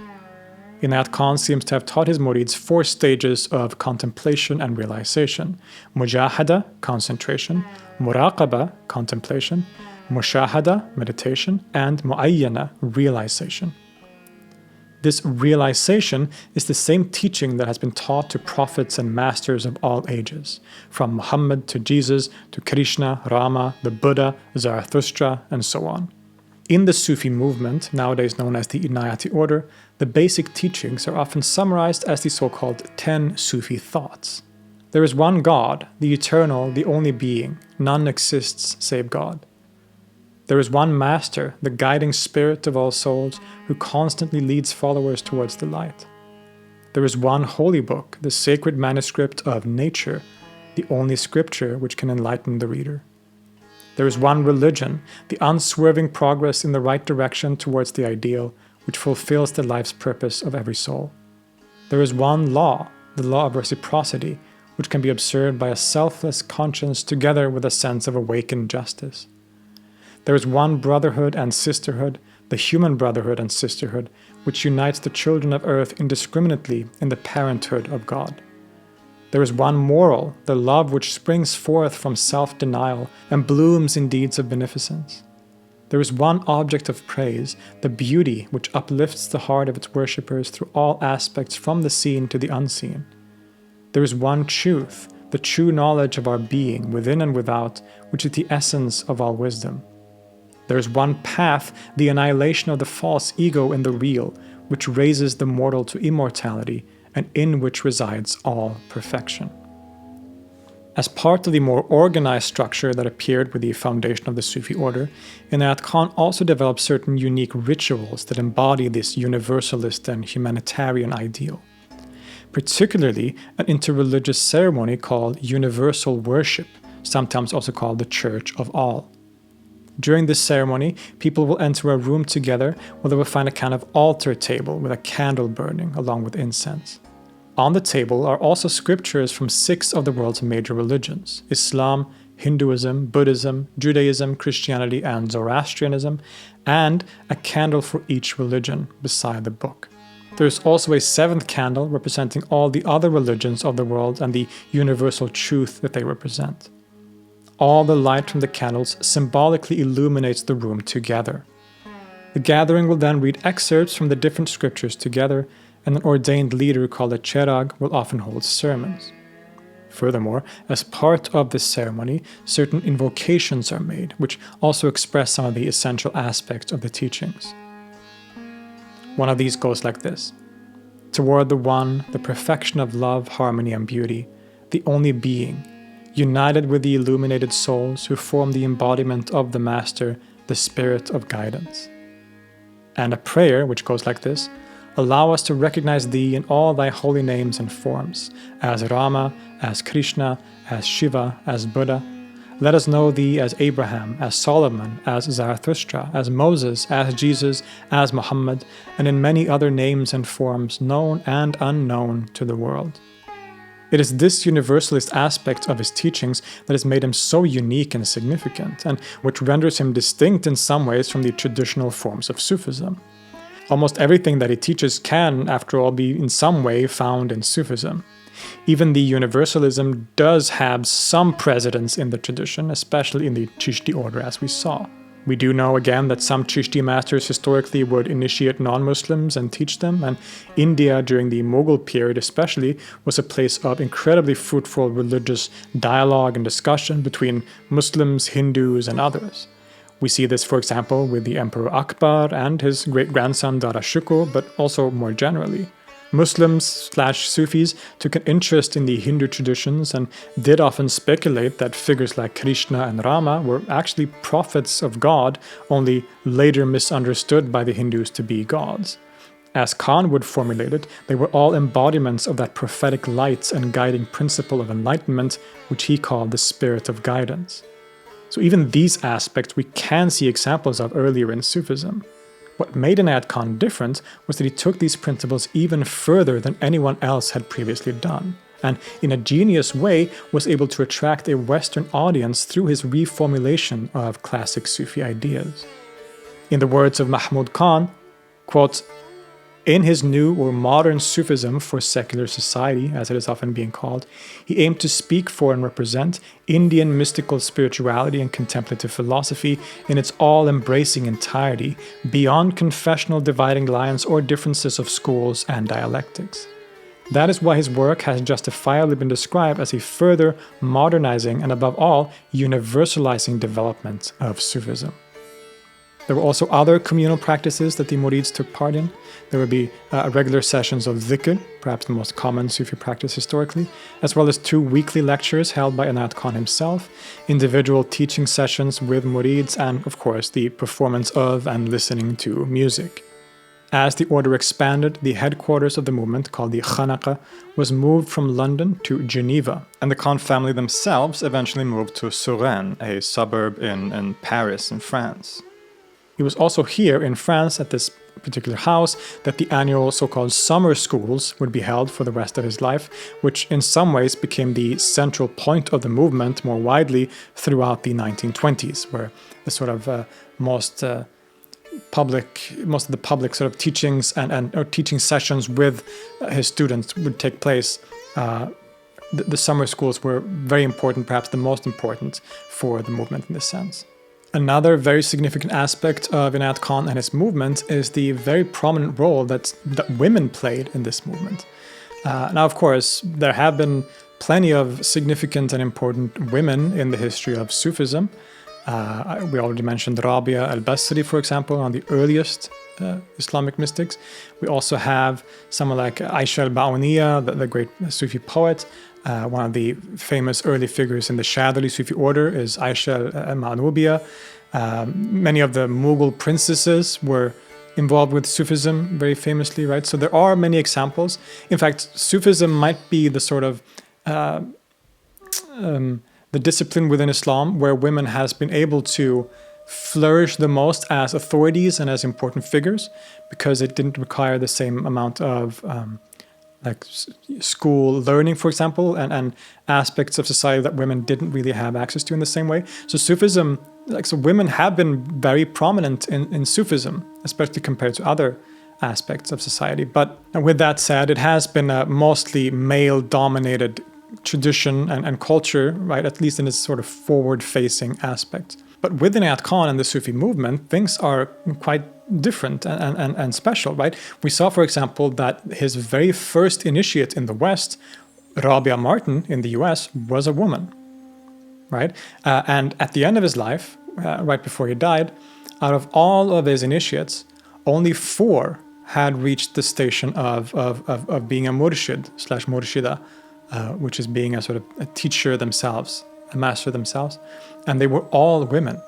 Inayat Khan seems to have taught his Murids 4 stages of contemplation and realization: mujahada, concentration; muraqaba, contemplation; mushahada, meditation; and muayyana, realization. This realization is the same teaching that has been taught to prophets and masters of all ages, from Muhammad to Jesus to Krishna, Rama, the Buddha, Zarathustra, and so on. In the Sufi movement, nowadays known as the Inayti order, the basic teachings are often summarized as the so-called 10 Sufi thoughts. There is one God, the eternal, the only being. None exists save God. There is one master, the guiding spirit of all souls, who constantly leads followers towards the light. There is one holy book, the sacred manuscript of nature, the only scripture which can enlighten the reader. There is one religion, the unswerving progress in the right direction towards the ideal, which fulfills the life's purpose of every soul. There is one law, the law of reciprocity, which can be observed by a selfless conscience together with a sense of awakened justice. There is one brotherhood and sisterhood, the human brotherhood and sisterhood, which unites the children of earth indiscriminately in the parenthood of God. There is one moral, the love which springs forth from self-denial and blooms in deeds of beneficence. There is one object of praise, the beauty which uplifts the heart of its worshippers through all aspects from the seen to the unseen. There is one truth, the true knowledge of our being, within and without, which is the essence of all wisdom. There is one path, the annihilation of the false ego in the real, which raises the mortal to immortality, and in which resides all perfection. As part of the more organized structure that appeared with the foundation of the Sufi order, Inayat Khan also developed certain unique rituals that embody this universalist and humanitarian ideal. Particularly, an interreligious ceremony called universal worship, sometimes also called the Church of All. During this ceremony, people will enter a room together where they will find a kind of altar table with a candle burning along with incense. On the table are also scriptures from 6 of the world's major religions: Islam, Hinduism, Buddhism, Judaism, Christianity, and Zoroastrianism, and a candle for each religion beside the book. There is also a 7th candle representing all the other religions of the world and the universal truth that they represent. All the light from the candles symbolically illuminates the room together. The gathering will then read excerpts from the different scriptures together, and an ordained leader called a cherag will often hold sermons. Furthermore, as part of this ceremony, certain invocations are made, which also express some of the essential aspects of the teachings. One of these goes like this: toward the One, the perfection of love, harmony, and beauty, the only being, united with the illuminated souls who form the embodiment of the Master, the Spirit of guidance. And a prayer which goes like this: allow us to recognize Thee in all Thy holy names and forms, as Rama, as Krishna, as Shiva, as Buddha. Let us know Thee as Abraham, as Solomon, as Zarathustra, as Moses, as Jesus, as Muhammad, and in many other names and forms known and unknown to the world. It is this universalist aspect of his teachings that has made him so unique and significant, and which renders him distinct in some ways from the traditional forms of Sufism. Almost everything that he teaches can, after all, be in some way found in Sufism. Even the universalism does have some precedence in the tradition, especially in the Chishti order, as we saw. We do know again that some Chishti masters historically would initiate non-Muslims and teach them, and India during the Mughal period especially was a place of incredibly fruitful religious dialogue and discussion between Muslims, Hindus, and others. We see this, for example, with the Emperor Akbar and his great-grandson Dara Shukoh, but also more generally. Muslims/Sufis took an interest in the Hindu traditions and did often speculate that figures like Krishna and Rama were actually prophets of God, only later misunderstood by the Hindus to be gods. As Khan would formulate it, they were all embodiments of that prophetic light and guiding principle of enlightenment, which he called the spirit of guidance. So even these aspects we can see examples of earlier in Sufism. What made Inayat Khan different was that he took these principles even further than anyone else had previously done, and in a genius way was able to attract a Western audience through his reformulation of classic Sufi ideas. In the words of Mahmud Khan, quote, "In his new or modern Sufism for secular society, as it is often being called, he aimed to speak for and represent Indian mystical spirituality and contemplative philosophy in its all-embracing entirety, beyond confessional dividing lines or differences of schools and dialectics. That is why his work has justifiably been described as a further modernizing and above all universalizing development of Sufism." There were also other communal practices that the Murids took part in. There would be regular sessions of dhikr, perhaps the most common Sufi practice historically, as well as 2 weekly lectures held by Inayat Khan himself, individual teaching sessions with Murids, and of course the performance of and listening to music. As the order expanded, the headquarters of the movement, called the Khanaqah, was moved from London to Geneva, and the Khan family themselves eventually moved to Suresnes, a suburb in Paris in France. It was also here in France, at this particular house, that the annual so-called summer schools would be held for the rest of his life, which in some ways became the central point of the movement more widely throughout the 1920s, where the sort of most of the public sort of teachings or teaching sessions with his students would take place. The summer schools were very important, perhaps the most important for the movement in this sense. Another very significant aspect of Inayat Khan and his movement is the very prominent role that women played in this movement. Now, of course, there have been plenty of significant and important women in the history of Sufism. We already mentioned Rabia al-Basri, for example, one of the earliest Islamic mystics. We also have someone like Aisha al-Ba'uniya, the great Sufi poet. One of the famous early figures in the Shadili Sufi order is Aisha al-Ma'nubiya. Many of the Mughal princesses were involved with Sufism very famously, right? So there are many examples. In fact, Sufism might be the sort of the discipline within Islam where women has been able to flourish the most as authorities and as important figures, because it didn't require the same amount of like school learning, for example, and aspects of society that women didn't really have access to in the same way. So Sufism, so women have been very prominent in Sufism, especially compared to other aspects of society. But with that said, it has been a mostly male-dominated tradition and culture, right? At least in its sort of forward-facing aspect. But with Inayat Khan and the Sufi movement, things are quite different and special, right? We saw, for example, that his very first initiate in the West, Rabia Martin in the US, was a woman, right? And at the end of his life, right before he died, out of all of his initiates, only 4 had reached the station of being a Murshid/Murshida, which is being a sort of a teacher themselves, a master themselves, and they were all women.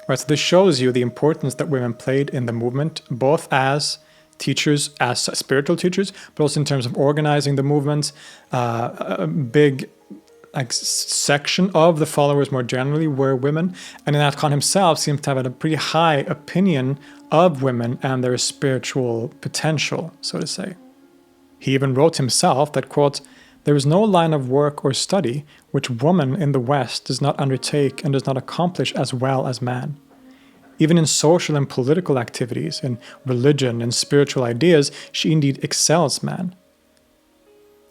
Right, so this shows you the importance that women played in the movement, both as teachers, as spiritual teachers, but also in terms of organizing the movement. A big section of the followers more generally were women, and Inayat Khan himself seems to have a pretty high opinion of women and their spiritual potential, so to say. He even wrote himself that, quote, "There is no line of work or study which woman in the West does not undertake and does not accomplish as well as man. Even in social and political activities, in religion and spiritual ideas, she indeed excels man.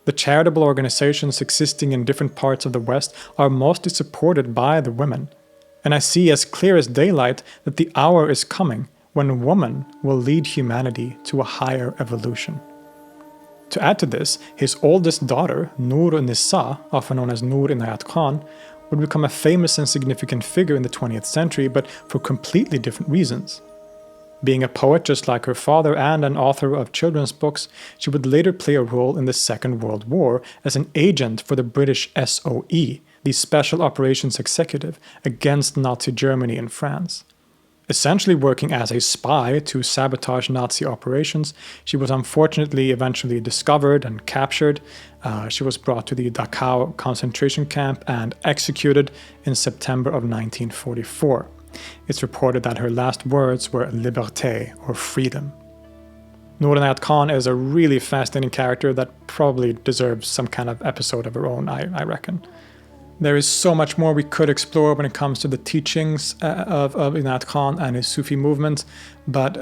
The charitable organizations existing in different parts of the West are mostly supported by the women, and I see as clear as daylight that the hour is coming when woman will lead humanity to a higher evolution." To add to this, his oldest daughter, Noor Nisa, often known as Noor Inayat Khan, would become a famous and significant figure in the 20th century, but for completely different reasons. Being a poet just like her father and an author of children's books, she would later play a role in the Second World War as an agent for the British SOE, the Special Operations Executive, against Nazi Germany and France. Essentially working as a spy to sabotage Nazi operations, she was unfortunately eventually discovered and captured. She was brought to the Dachau concentration camp and executed in September of 1944. It's reported that her last words were liberté, or freedom. Noor Inayat Khan is a really fascinating character that probably deserves some kind of episode of her own, I reckon. There is so much more we could explore when it comes to the teachings of Inayat Khan and his Sufi movement, but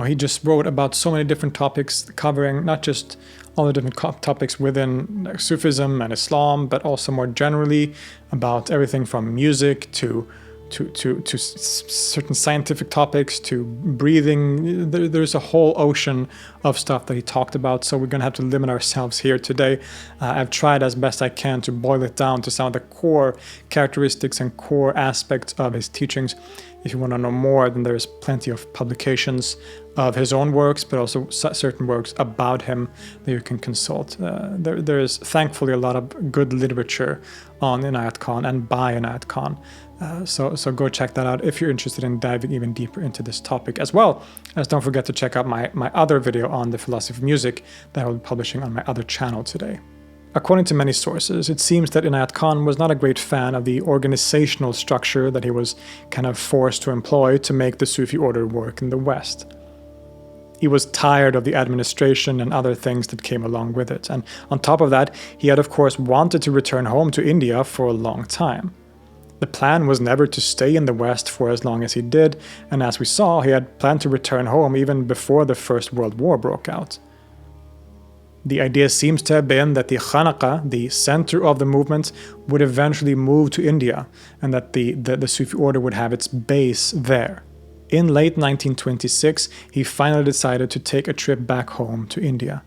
he just wrote about so many different topics, covering not just all the different topics within Sufism and Islam, but also more generally about everything from music to certain scientific topics, to breathing. There's a whole ocean of stuff that he talked about, so we're going to have to limit ourselves here today. I've tried as best I can to boil it down to some of the core characteristics and core aspects of his teachings. If you want to know more, then there's plenty of publications of his own works, but also certain works about him that you can consult. There is thankfully a lot of good literature on Inayat Khan and by Inayat Khan. So go check that out if you're interested in diving even deeper into this topic, as well as don't forget to check out my other video on the philosophy of music that I'll be publishing on my other channel today. According to many sources, it seems that Inayat Khan was not a great fan of the organizational structure that he was kind of forced to employ to make the Sufi order work in the West. He was tired of the administration and other things that came along with it, and on top of that, he had of course wanted to return home to India for a long time. The plan was never to stay in the West for as long as he did, and as we saw, he had planned to return home even before the First World War broke out. The idea seems to have been that the Khanaqah, the center of the movement, would eventually move to India, and that the Sufi order would have its base there. In late 1926, he finally decided to take a trip back home to India.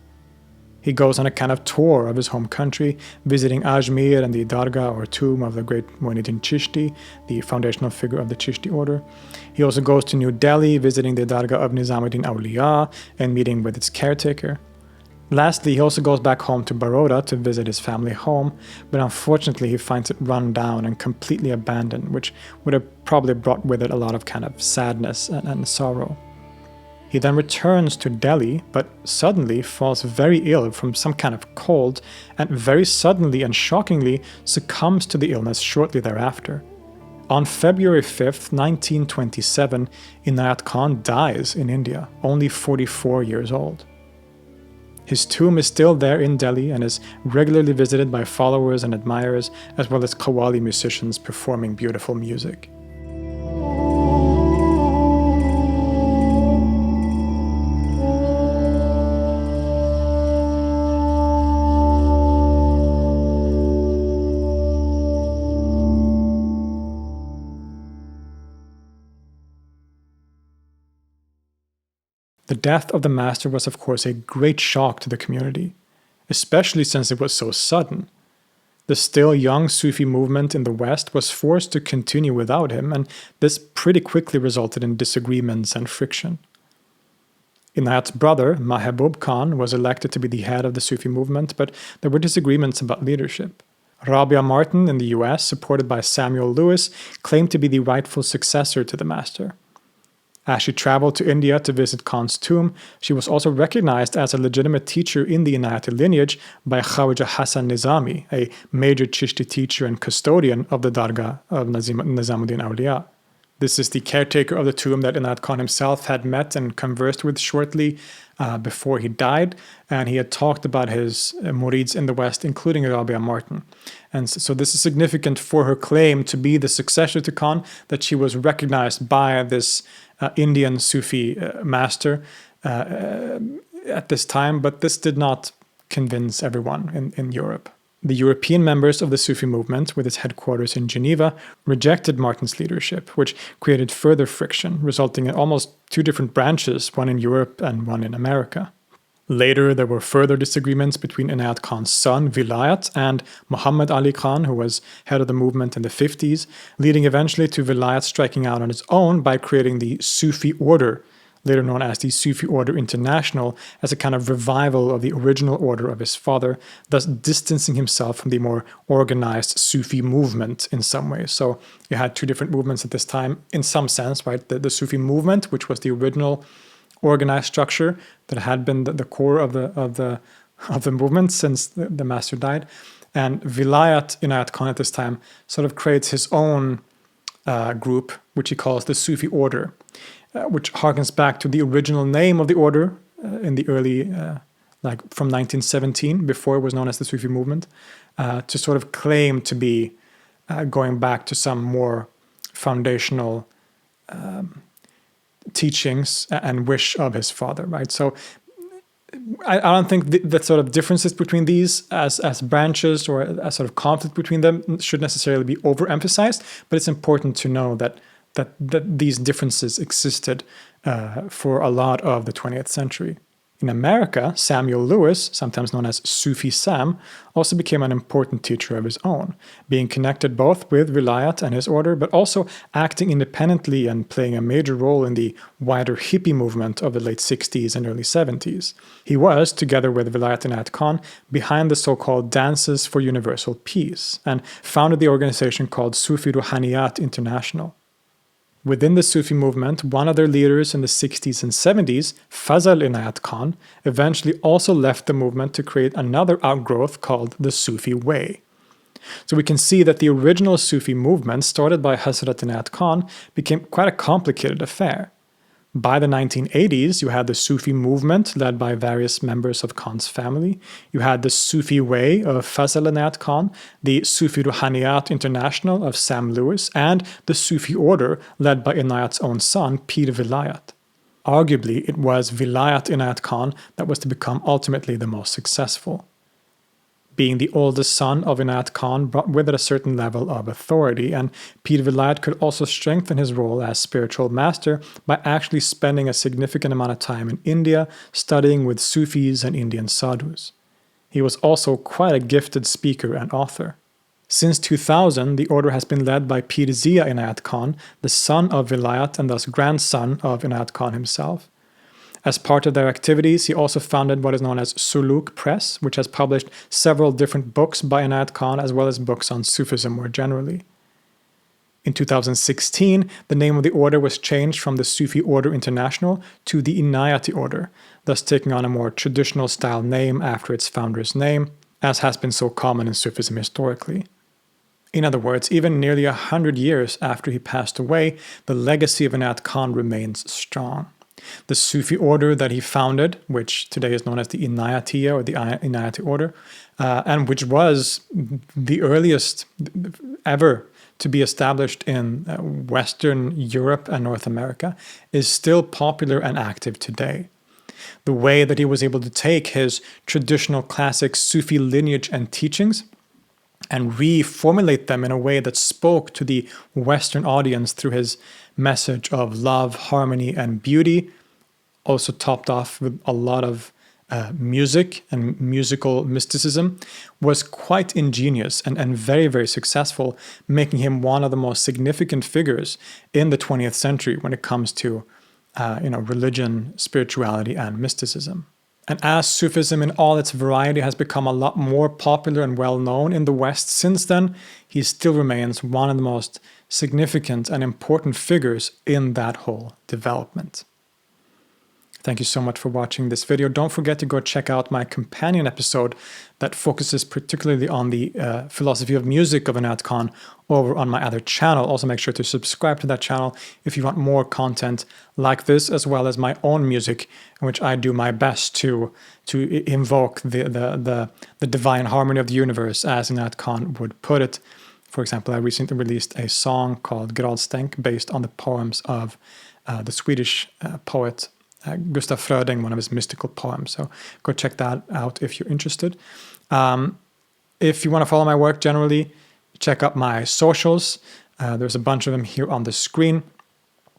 He goes on a kind of tour of his home country, visiting Ajmer and the Dargah or tomb of the great Mu'in Chishti, the foundational figure of the Chishti order. He also goes to New Delhi, visiting the Dargah of Nizamuddin Awliya and meeting with its caretaker. Lastly, he also goes back home to Baroda to visit his family home, but unfortunately he finds it run down and completely abandoned, which would have probably brought with it a lot of kind of sadness and sorrow. He then returns to Delhi, but suddenly falls very ill from some kind of cold, and very suddenly and shockingly succumbs to the illness shortly thereafter. On February 5th, 1927, Inayat Khan dies in India, only 44 years old. His tomb is still there in Delhi and is regularly visited by followers and admirers, as well as Qawwali musicians performing beautiful music. The death of the master was of course a great shock to the community, especially since it was so sudden. The still young Sufi movement in the West was forced to continue without him, and this pretty quickly resulted in disagreements and friction. Inayat's brother, Mahbub Khan, was elected to be the head of the Sufi movement, but there were disagreements about leadership. Rabia Martin in the US, supported by Samuel Lewis, claimed to be the rightful successor to the master. As she traveled to India to visit Khan's tomb, she was also recognized as a legitimate teacher in the Inayati lineage by Khawaja Hassan Nizami, a major Chishti teacher and custodian of the Dargah of Nizamuddin Awliya. This is the caretaker of the tomb that Inayat Khan himself had met and conversed with shortly before he died, and he had talked about his Murids in the West, including Rabia Martin. And so this is significant for her claim to be the successor to Khan, that she was recognized by this Indian Sufi master at this time, but this did not convince everyone in Europe. The European members of the Sufi movement, with its headquarters in Geneva, rejected Martin's leadership, which created further friction, resulting in almost two different branches, one in Europe and one in America. Later, there were further disagreements between Inayat Khan's son, Vilayat, and Muhammad Ali Khan, who was head of the movement in the 50s, leading eventually to Vilayat striking out on his own by creating the Sufi order, later known as the Sufi Order International, as a kind of revival of the original order of his father, thus distancing himself from the more organized Sufi movement in some ways. So you had two different movements at this time, in some sense, right? The Sufi movement, which was the original organized structure that had been the core of the movement since the master died. And Vilayat Inayat Khan at this time sort of creates his own group, which he calls the Sufi Order, which harkens back to the original name of the order in the early, like from 1917, before it was known as the Sufi movement, to sort of claim to be going back to some more foundational teachings and wish of his father, right? So I don't think that sort of differences between these as branches or a sort of conflict between them should necessarily be overemphasized, but it's important to know that these differences existed for a lot of the 20th century. In America, Samuel Lewis, sometimes known as Sufi Sam, also became an important teacher of his own, being connected both with Vilayat and his order, but also acting independently and playing a major role in the wider hippie movement of the late 60s and early 70s. He was, together with Vilayat Inayat Khan, behind the so-called Dances for Universal Peace, and founded the organization called Sufi Ruhaniyat International. Within the Sufi movement, one of their leaders in the 60s and 70s, Fazl Inayat Khan, eventually also left the movement to create another outgrowth called the Sufi Way. So we can see that the original Sufi movement, started by Hazrat Inayat Khan, became quite a complicated affair. By the 1980s, you had the Sufi movement led by various members of Khan's family. You had the Sufi Way of Fazl Inayat Khan, the Sufi Ruhaniyat International of Sam Lewis, and the Sufi Order led by Inayat's own son, Pir Vilayat. Arguably, it was Vilayat Inayat Khan that was to become ultimately the most successful. Being the oldest son of Inayat Khan brought with it a certain level of authority, and Pir Vilayat could also strengthen his role as spiritual master by actually spending a significant amount of time in India studying with Sufis and Indian sadhus. He was also quite a gifted speaker and author. Since 2000, the order has been led by Pir Zia Inayat Khan, the son of Vilayat and thus grandson of Inayat Khan himself. As part of their activities, he also founded what is known as Suluk Press, which has published several different books by Inayat Khan as well as books on Sufism more generally. In 2016, the name of the order was changed from the Sufi Order International to the Inayti Order, thus taking on a more traditional style name after its founder's name, as has been so common in Sufism historically. In other words, even nearly 100 years after he passed away, the legacy of Inayat Khan remains strong. The Sufi order that he founded, which today is known as the Inayatiya or the Inayti order, and which was the earliest ever to be established in Western Europe and North America, is still popular and active today. The way that he was able to take his traditional classic Sufi lineage and teachings and reformulate them in a way that spoke to the Western audience through his message of love, harmony, and beauty, also topped off with a lot of music and musical mysticism, was quite ingenious and very, very successful, making him one of the most significant figures in the 20th century when it comes to religion, spirituality, and mysticism. And as Sufism in all its variety has become a lot more popular and well-known in the West since then, he still remains one of the most significant and important figures in that whole development. Thank you so much for watching this video. Don't forget to go check out my companion episode that focuses particularly on the philosophy of music of Inayat Khan over on my other channel. Also make sure to subscribe to that channel if you want more content like this, as well as my own music, in which I do my best to invoke the divine harmony of the universe, as Inayat Khan would put it. For example, I recently released a song called Gradstänk based on the poems of the Swedish poet Gustaf Fröding, one of his mystical poems. So go check that out if you're interested. If you want to follow my work generally, check out my socials. There's a bunch of them here on the screen.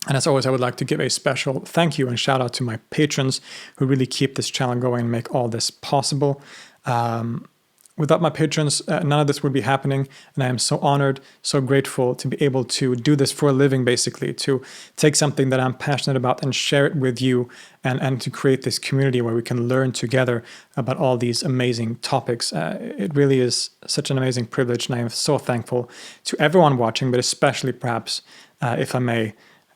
And as always, I would like to give a special thank you and shout out to my patrons who really keep this channel going and make all this possible. Without my patrons, none of this would be happening, and I am so honored, so grateful to be able to do this for a living, basically, to take something that I'm passionate about and share it with you, and to create this community where we can learn together about all these amazing topics. It really is such an amazing privilege, and I am so thankful to everyone watching, but especially perhaps, if I may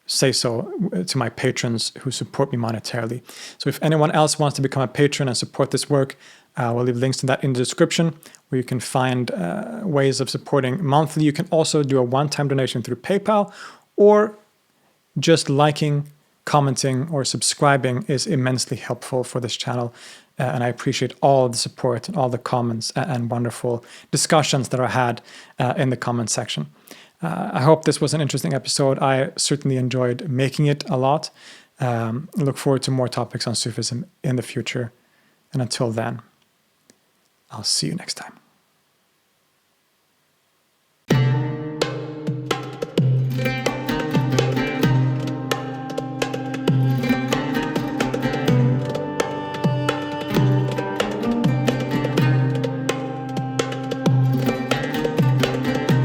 say so, to my patrons who support me monetarily. So if anyone else wants to become a patron and support this work, we'll leave links to that in the description, where you can find ways of supporting monthly. You can also do a one-time donation through PayPal, or just liking, commenting, or subscribing is immensely helpful for this channel. And I appreciate all the support and all the comments and wonderful discussions that are had in the comment section. I hope this was an interesting episode. I certainly enjoyed making it a lot. Look forward to more topics on Sufism in the future. And until then, I'll see you next time.